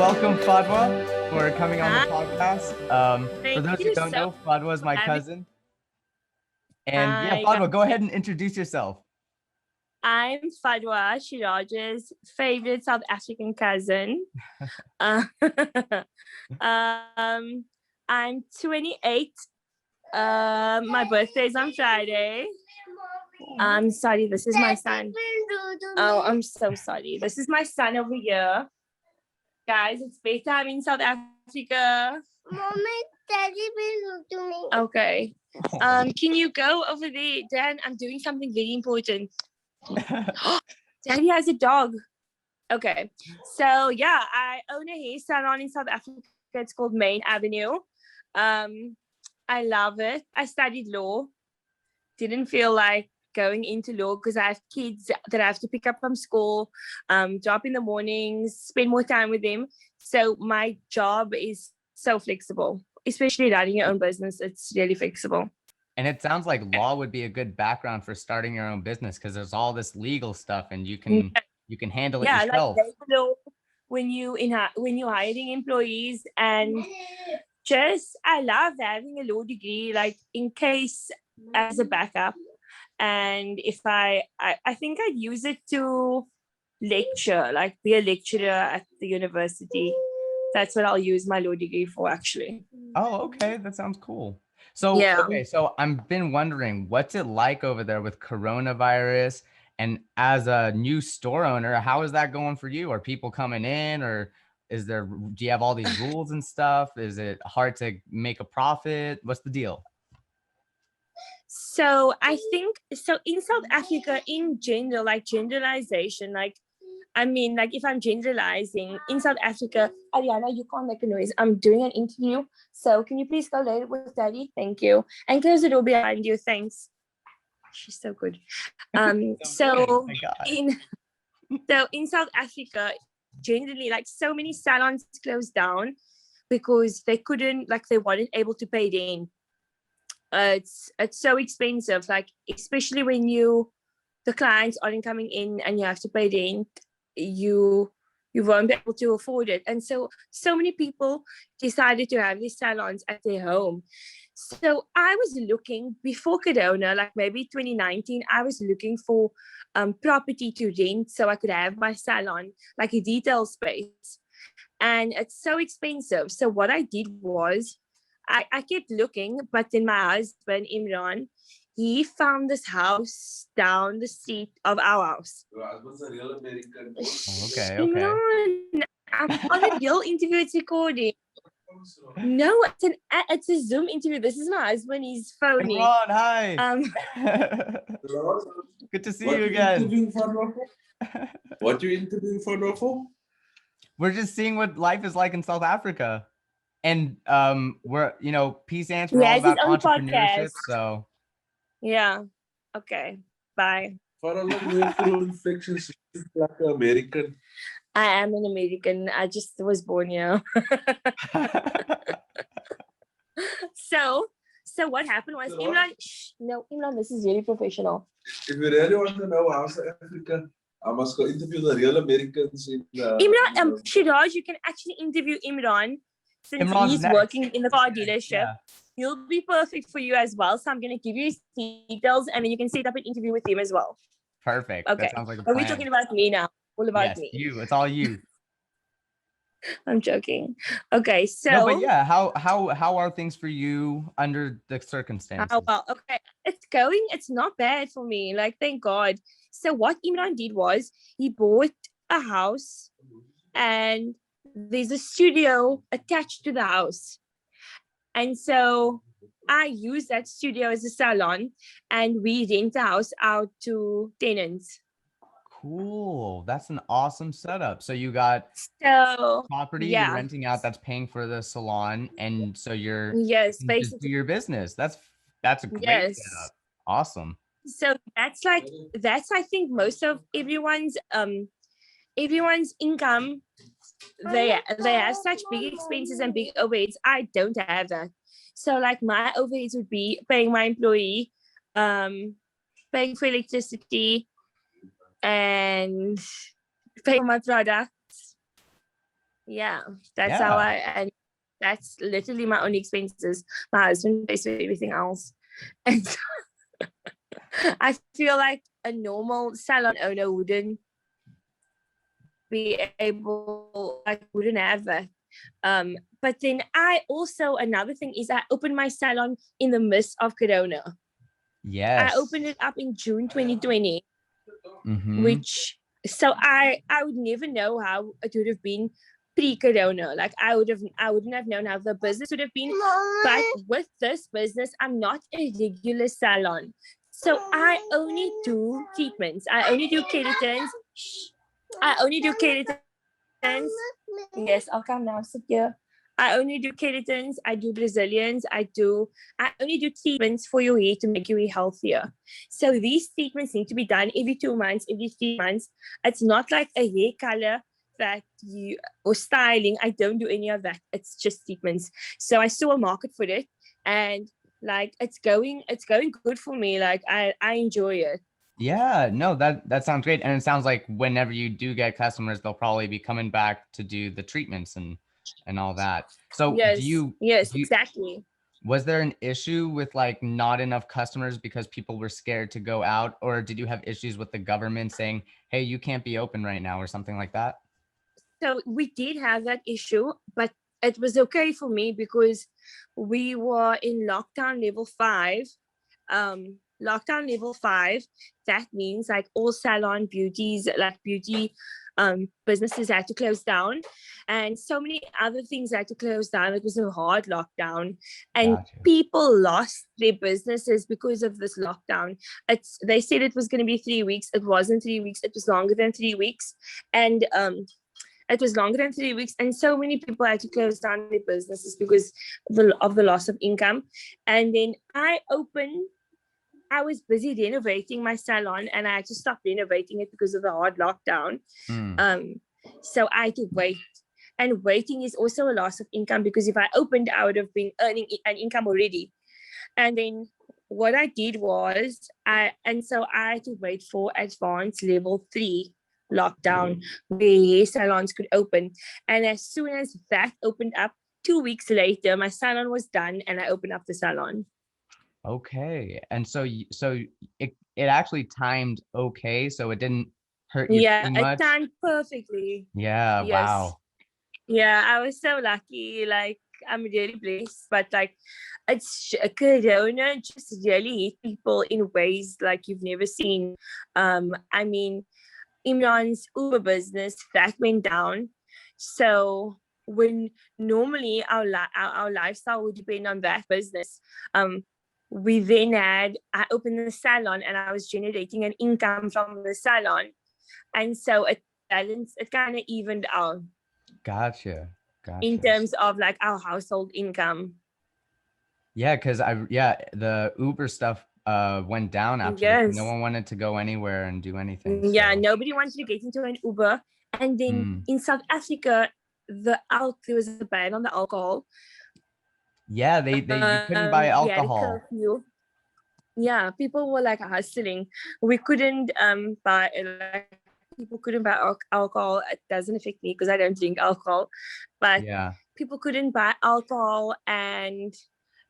welcome Fadwah for coming on the Hi, podcast. For thank those who you don't so know, Fadwah is my having. cousin. And yeah, Hi, Fadwah, go ahead and introduce yourself. I'm Fadwah, Shiraj's favorite South African cousin. Uh, um, I'm 28. My birthday is on Friday. I'm sorry, this is my son. Oh, I'm so sorry. This is my son over here. Guys, it's bedtime in South Africa. Mommy, Daddy, please to me. Okay. Can you go over there, Dan? I'm doing something very important. Daddy has a dog. Okay. So yeah, I own a hair salon in South Africa. It's called Main Avenue. I love it. I studied law. Didn't feel like going into law because I have kids that I have to pick up from school, drop in the mornings, spend more time with them. So my job is so flexible, especially running your own business. It's really flexible. And it sounds like law would be a good background for starting your own business because there's all this legal stuff and you can handle it yourself. Like labor law, when you're hiring employees, and just I love having a law degree, like in case as a backup. And if I think I'd use it to lecture, like be a lecturer at the university. That's what I'll use my law degree for, actually. Oh, okay. That sounds cool. So, Yeah. okay. So I've been wondering, what's it like over there with coronavirus? And as a new store owner, how is that going for you? Are people coming in, or do you have all these rules and stuff? Is it hard to make a profit? What's the deal? So I think, so in South Africa in general, like generalization, like, I mean, like if I'm generalizing in South Africa, Ariana, you can't make a noise. I'm doing an interview. So can you please go later with Daddy? Thank you. And close the door behind you. Thanks. She's so good. So in South Africa, generally, like so many salons closed down because they weren't able to pay rent. It's so expensive, like especially when the clients aren't coming in and you have to pay rent, you won't be able to afford it. And so many people decided to have these salons at their home. So I was looking before Corona, like maybe 2019, I was looking for property to rent so I could have my salon, like a retail space. And it's so expensive. So what I did was I kept looking, but then my husband, Imran, he found this house down the street of our house. Your husband's a real American. Okay. Imran, I'm on a real interview, it's recording. No, it's a Zoom interview. This is my husband, he's phoning. Imran, hi. Good to see you again. What you interviewing for? We're just seeing what life is like in South Africa. And we're, Peace Antz, we're all about entrepreneurship. So yeah. Okay. Bye. Infections like American. I am an American. I just was born here. So what happened was, Imran, this is really professional. If you really want to know how South Africa, I must go interview the real Americans in Imran, Shiraj, you can actually interview Imran since he's working in the car dealership. Yeah. He'll be perfect for you as well. So I'm going to give you his details and then you can set up an interview with him as well. Perfect. Okay. That sounds like a plan. Are we talking about me now? All about me. You. It's all you. I'm joking. Okay, so no, but yeah, how are things for you under the circumstances? Oh, well, okay. It's not bad for me. Like, thank God. So what Imran did was he bought a house and there's a studio attached to the house. And so I use that studio as a salon and we rent the house out to tenants. Cool. That's an awesome setup. So you got property you're renting out that's paying for the salon, and so you're basically your business. That's a great setup. Awesome. So that's I think most of everyone's income. They have such big expenses and big overheads. I don't have that. So like my overheads would be paying my employee, paying for electricity, and paying for my products. Yeah, that's how Yeah. and that's literally my only expenses. My husband pays for everything else. And so I feel like a normal salon owner wouldn't be able, like, wouldn't have that. But then another thing is I opened my salon in the midst of Corona. I Yes. opened it up in June 2020, Mm-hmm. which so I would never know how it would have been pre-Corona. Like I wouldn't have known how the business would have been. But with this business, I'm not a regular salon. So I only do treatments. I only do keratins. I only do keratins. Yes, I'll come now. Sit here. I only do keratins. I do Brazilians. I only do treatments for your hair to make your hair healthier. So these treatments need to be done every 2 months, every 3 months. It's not like a hair color or styling. I don't do any of that. It's just treatments. So I saw a market for it, and like it's going good for me. Like I enjoy it. Yeah, no, that sounds great. And it sounds like whenever you do get customers, they'll probably be coming back to do the treatments and all that. So Yes, exactly. was there an issue with like not enough customers because people were scared to go out, or did you have issues with the government saying, hey, you can't be open right now or something like that? So we did have that issue, but it was okay for me because we were in lockdown level 5. Lockdown level 5, that means like all salon beauties, like beauty businesses had to close down, and so many other things had to close down. It was a hard lockdown, and Gotcha. people lost their businesses because of this lockdown. They said it was going to be 3 weeks. It wasn't 3 weeks. It was longer than 3 weeks, and it was longer than 3 weeks, and so many people had to close down their businesses because of the loss of income. And then I was busy renovating my salon, and I had to stop renovating it because of the hard lockdown. So I had to wait. And waiting is also a loss of income, because if I opened, I would have been earning an income already. And then what I did was I had to wait for advanced level 3 lockdown where salons could open. And as soon as that opened up, 2 weeks later, my salon was done and I opened up the salon. Okay. And so it actually timed okay, so it didn't hurt you Yeah, too it much. timed perfectly. Yeah, Yes. wow. Yeah, I was so lucky. Like, I'm really blessed. But like, Corona just really hit people in ways like you've never seen. I mean, Imran's Uber business that went down. So when normally our lifestyle would depend on that business, we then I opened the salon and I was generating an income from the salon, and so it kind of evened out. Gotcha. In terms of like our household income. Yeah, because the Uber stuff went down after this. Yes. No one wanted to go anywhere and do anything. Yeah, So. nobody wanted to get into an Uber. And then in South Africa, there was a ban on the alcohol. Yeah, you couldn't buy We had a alcohol. curfew. Yeah, people were like hustling. We couldn't buy, like, people couldn't buy alcohol. It doesn't affect me because I don't drink alcohol, but Yeah. people couldn't buy alcohol, and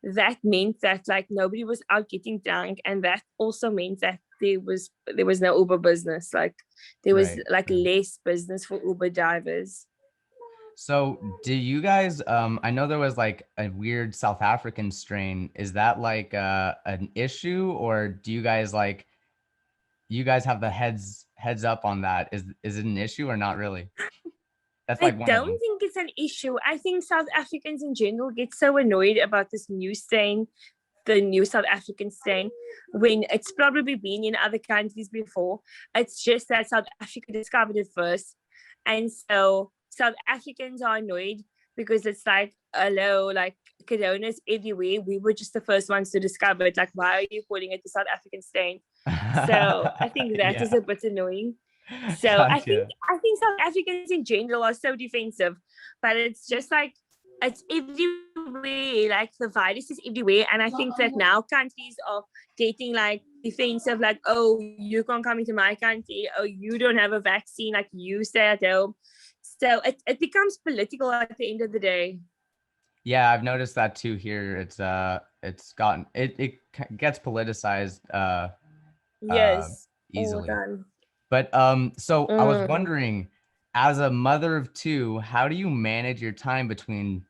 that meant that like nobody was out getting drunk, and that also meant that there was no Uber business. Like there was less business for Uber drivers. So do you guys, I know there was like a weird South African strain. Is that like an issue, or do you guys have the heads up on that? Is it an issue or not really? That's like I don't think it's an issue. I think South Africans in general get so annoyed about this new strain, the new South African strain, when it's probably been in other countries before. It's just that South Africa discovered it first. And so South Africans are annoyed because it's like, hello, like Corona's everywhere. We were just the first ones to discover it. Like, why are you calling it the South African strain? So I think that is a bit annoying. So Gotcha. I think South Africans in general are so defensive, but it's just like it's everywhere. Like the virus is everywhere, and I think that now countries are getting like defensive, like, oh, you can't come into my country, oh, you don't have a vaccine, like you stay at home. So it becomes political at the end of the day. Yeah, I've noticed that too here. It gets politicized Yes, all the easily. time. But so I was wondering, as a mother of two, how do you manage your time between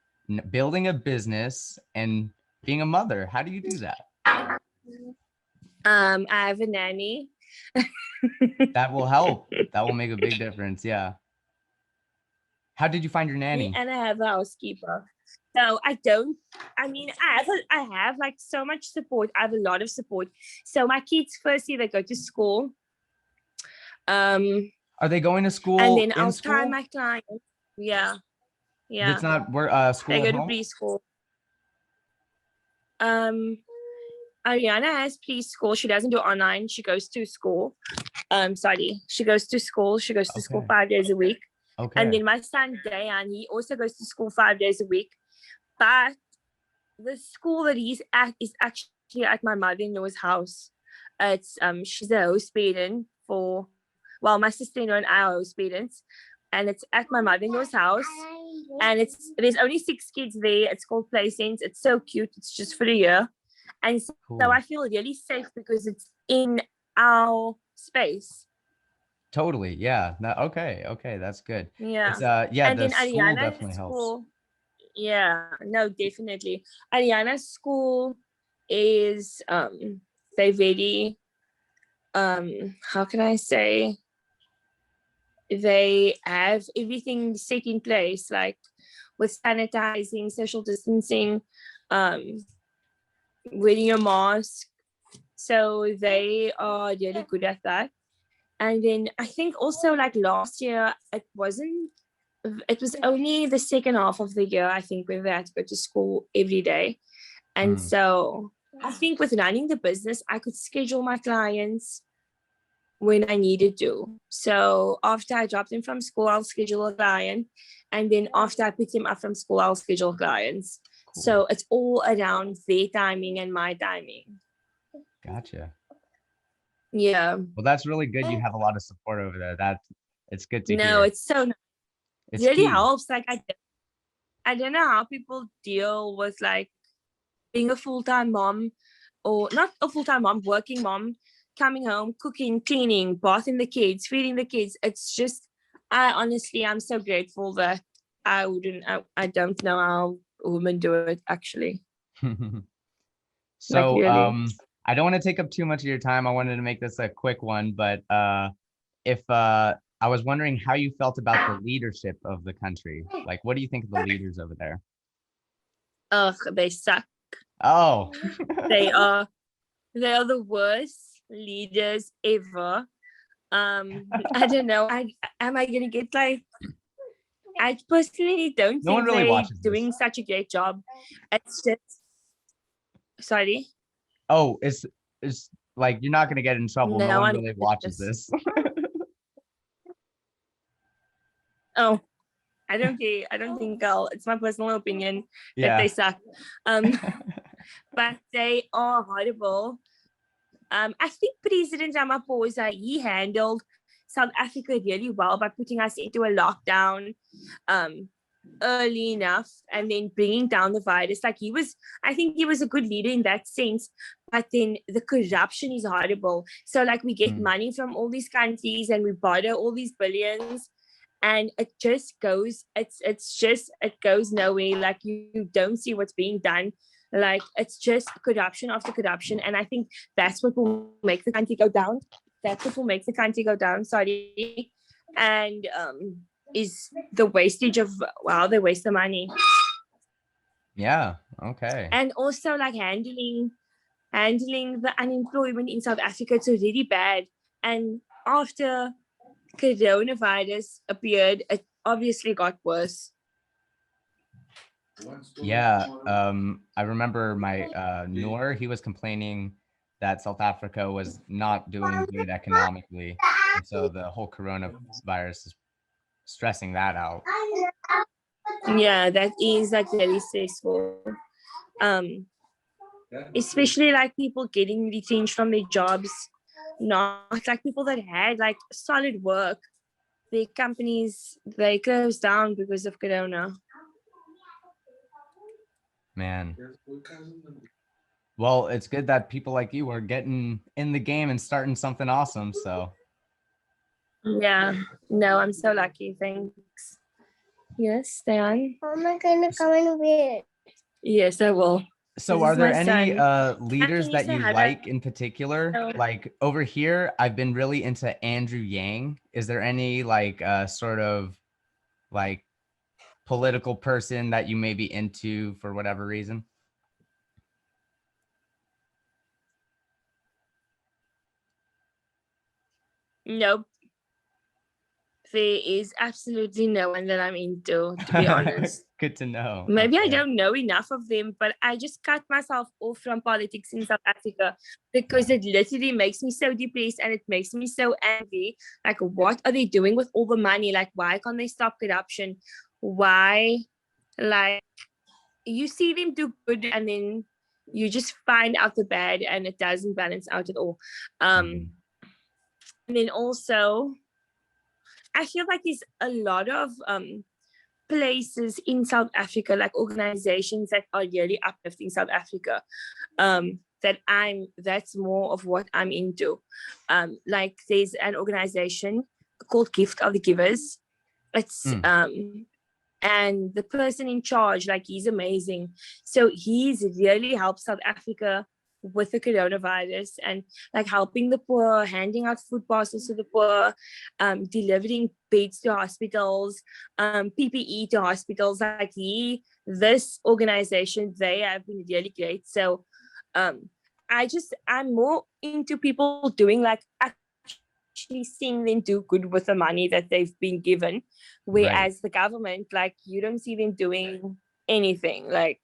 building a business and being a mother? How do you do that? I have a nanny. That will help. That will make a big difference. Yeah. How did you find your nanny? And I have a housekeeper. So I have like so much support. I have a lot of support. So my kids, firstly, they go to school. Are they going to school? And then I'll time my clients. Yeah. It's not school. They at go home? to preschool. Ariana has preschool. She doesn't do online. She goes to school. She goes to school. She goes to school 5 days a week. Okay. And then my son Dayan, he also goes to school 5 days a week. But the school that he's at is actually at my mother-in-law's house. It's she's a host parent for, well, my sister-in-law and I are host parents, and it's at my mother-in-law's house. And there's only 6 kids there. It's called Play Sense. It's so cute. It's just for a year. And so I feel really safe because it's in our space. Totally. Yeah. Okay. That's good. Yeah. It's, and the then school Ariana's definitely helps. Yeah, no, definitely. Ariana's school is they very how can I say, they have everything set in place, like with sanitizing, social distancing, wearing a mask. So they are really good at that. And then I think also like last year, it was only the second half of the year, I think, where they had to go to school every day. And so I think with running the business, I could schedule my clients when I needed to. So after I drop them from school, I'll schedule a client. And then after I pick them up from school, I'll schedule clients. Cool. So it's all around their timing and my timing. Gotcha. Yeah. Well, that's really good. You have a lot of support over there. It's good to hear. No, it's so nice. It really helps. Like I don't know how people deal with like being a full-time mom, or not a full-time mom, working mom, coming home, cooking, cleaning, bathing the kids, feeding the kids. It's just, I'm so grateful that I don't know how women do it actually. So, like, really. I don't want to take up too much of your time. I wanted to make this a quick one, but I was wondering how you felt about the leadership of the country. Like, what do you think of the leaders over there? Ugh, they suck. Oh. They are the worst leaders ever. I don't know. Am I gonna get like? I personally don't think they're doing such a great job. It's just. Sorry. Oh, it's like you're not gonna get in trouble. No one really watches this. Oh, I don't care. I don't think it's my personal opinion that they suck. But they are horrible. I think President Ramaphosa, he handled South Africa really well by putting us into a lockdown early enough and then bringing down the virus. Like I think he was a good leader in that sense, but then the corruption is horrible. So like we get money from all these countries and we borrow all these billions, and it just goes, it goes nowhere. Like you don't see what's being done. Like it's just corruption after corruption. And I think that's what will make the country go down. Sorry. And is the wastage of they waste the money. Yeah. Okay. And also like handling the unemployment in South Africa, it's really bad. And after coronavirus appeared, it obviously got worse. Yeah. I remember my Noor, he was complaining that South Africa was not doing good economically. And so the whole coronavirus is stressing that out. Yeah, that is like very stressful. Especially like people getting retrenched from their jobs, not like people that had like solid work. big companies, they closed down because of Corona. Man. Well, it's good that people like you are getting in the game and starting something awesome. So Yeah, no, I'm so lucky. Thanks. Yes, Stan. Am I gonna come in with? Yes, I will. So This are is there my any son. leaders Can you that say you hi back? like in particular? No. Like over here, I've been really into Andrew Yang. Is there any like sort of like political person that you may be into for whatever reason? Nope. There is absolutely no one that I'm into, to be honest. Good to know. Maybe I Okay. don't know enough of them, but I just cut myself off from politics in South Africa because it literally makes me so depressed and it makes me so angry. Like, what are they doing with all the money? Like, why can't they stop corruption? Why? Like, you see them do good and then you just find out the bad and it doesn't balance out at all. And then also, I feel like there's a lot of places in South Africa, like organizations that are really uplifting South Africa. That's more of what I'm into. Like there's an organization called Gift of the Givers. It's and the person in charge, like he's amazing. So he's really helped South Africa with the coronavirus and like helping the poor, handing out food parcels to the poor, delivering beds to hospitals, PPE to hospitals. Like this organization, they have been really great. So I'm more into people doing like actually seeing them do good with the money that they've been given, whereas the government, like you don't see them doing anything. Like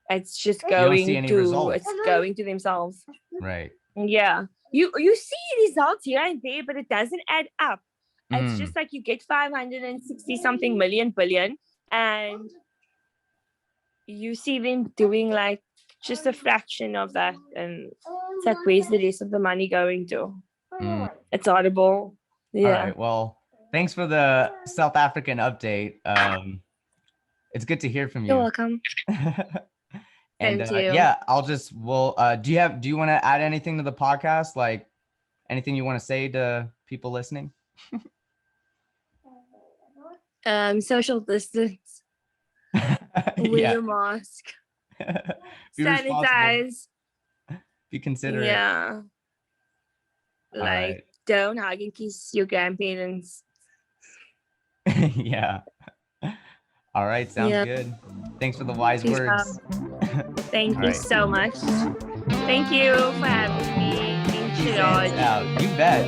it's just going to themselves. Right. Yeah. You see results here and there, but it doesn't add up. It's just like you get 560 something million billion and you see them doing like just a fraction of that. And it's like, where's the rest of the money going to? It's horrible. Yeah. All right. Well, thanks for the South African update. It's good to hear from you. You're welcome. And Thank you. yeah, do you want to add anything to the podcast? Like anything you want to say to people listening? Social distance. Wear your mask. Sanitize. Be considerate. Yeah. Like don't hug and kiss your grandparents. Yeah. All right, sounds good. Thanks for the wise words. Thank you so much. Thank you for having me. You bet.